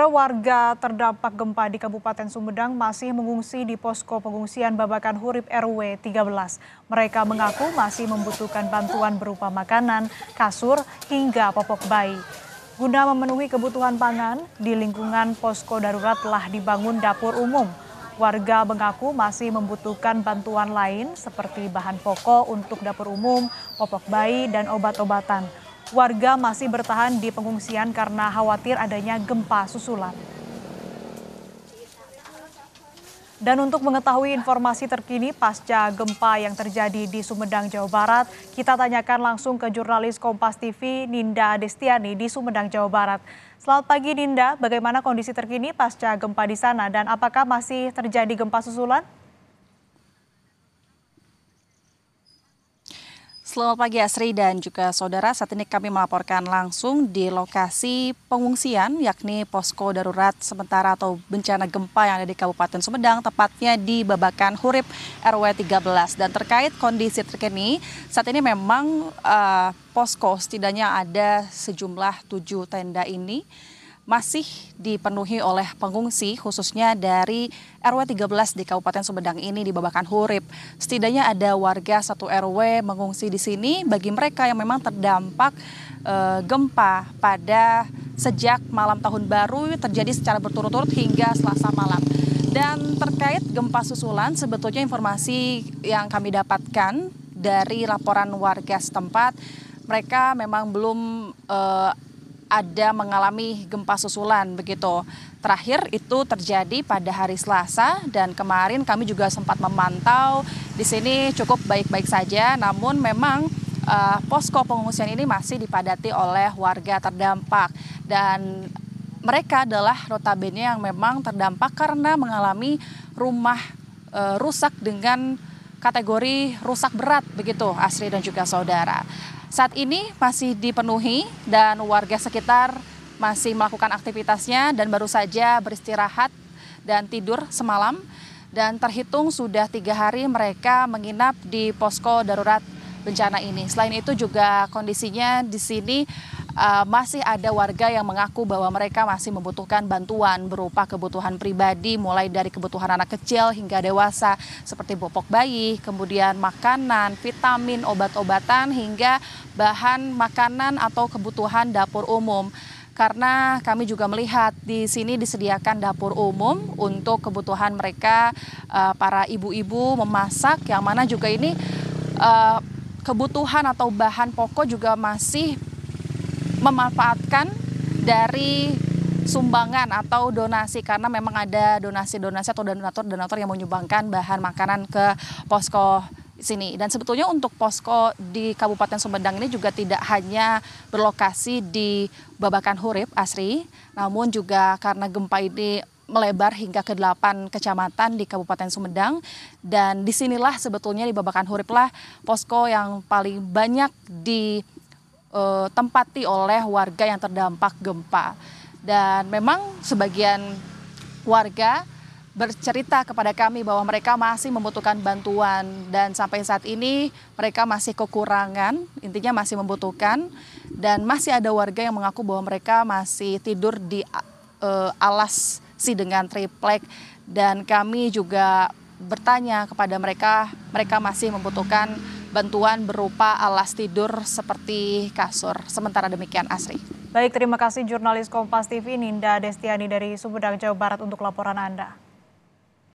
Saudara, warga terdampak gempa di Kabupaten Sumedang masih mengungsi di posko pengungsian Babakan Hurip RW 13. Mereka mengaku masih membutuhkan bantuan berupa makanan, kasur, hingga popok bayi. Guna memenuhi kebutuhan pangan, di lingkungan posko darurat telah dibangun dapur umum. Warga mengaku masih membutuhkan bantuan lain seperti bahan pokok untuk dapur umum, popok bayi, dan obat-obatan. Warga masih bertahan di pengungsian karena khawatir adanya gempa susulan. Dan untuk mengetahui informasi terkini pasca gempa yang terjadi di Sumedang, Jawa Barat, kita tanyakan langsung ke jurnalis Kompas TV Ninda Destiani di Sumedang, Jawa Barat. Selamat pagi Ninda, bagaimana kondisi terkini pasca gempa di sana dan apakah masih terjadi gempa susulan? Selamat pagi Asri dan juga saudara, saat ini kami melaporkan langsung di lokasi pengungsian yakni posko darurat sementara atau bencana gempa yang ada di Kabupaten Sumedang, tepatnya di Babakan Hurip RW 13. Dan terkait kondisi terkini, saat ini memang posko setidaknya ada sejumlah 7 tenda ini masih dipenuhi oleh pengungsi khususnya dari RW 13 di Kabupaten Sumedang ini di Babakan Hurip. Setidaknya ada warga 1 RW mengungsi di sini bagi mereka yang memang terdampak gempa pada sejak malam tahun baru terjadi secara berturut-turut hingga Selasa malam. Dan terkait gempa susulan, sebetulnya informasi yang kami dapatkan dari laporan warga setempat, mereka memang belum ada mengalami gempa susulan begitu. Terakhir itu terjadi pada hari Selasa dan kemarin kami juga sempat memantau di sini cukup baik-baik saja. Namun memang posko pengungsian ini masih dipadati oleh warga terdampak dan mereka adalah notabene yang memang terdampak karena mengalami rumah rusak dengan kategori rusak berat begitu Asri dan juga saudara. Saat ini masih dipenuhi dan warga sekitar masih melakukan aktivitasnya dan baru saja beristirahat dan tidur semalam. Dan terhitung sudah 3 hari mereka menginap di posko darurat bencana ini. Selain itu juga kondisinya di sini masih ada warga yang mengaku bahwa mereka masih membutuhkan bantuan berupa kebutuhan pribadi mulai dari kebutuhan anak kecil hingga dewasa seperti popok bayi, kemudian makanan, vitamin, obat-obatan hingga bahan makanan atau kebutuhan dapur umum. Karena kami juga melihat di sini disediakan dapur umum untuk kebutuhan mereka para ibu-ibu memasak yang mana juga ini kebutuhan atau bahan pokok juga masih memanfaatkan dari sumbangan atau donasi karena memang ada donasi-donasi atau donatur-donatur yang menyumbangkan bahan makanan ke posko sini. Dan sebetulnya untuk posko di Kabupaten Sumedang ini juga tidak hanya berlokasi di Babakan Hurip, Asri, namun juga karena gempa ini melebar hingga ke 8 kecamatan di Kabupaten Sumedang dan disinilah sebetulnya di Babakan Hurip lah posko yang paling banyak ditempati oleh warga yang terdampak gempa. Dan memang sebagian warga bercerita kepada kami bahwa mereka masih membutuhkan bantuan dan sampai saat ini mereka masih kekurangan, intinya masih membutuhkan dan masih ada warga yang mengaku bahwa mereka masih tidur di alas dengan triplek dan kami juga bertanya kepada mereka, mereka masih membutuhkan bantuan berupa alas tidur seperti kasur. Sementara demikian Asri. Baik, terima kasih jurnalis Kompas TV Ninda Destiani dari Sumedang, Jawa Barat untuk laporan Anda.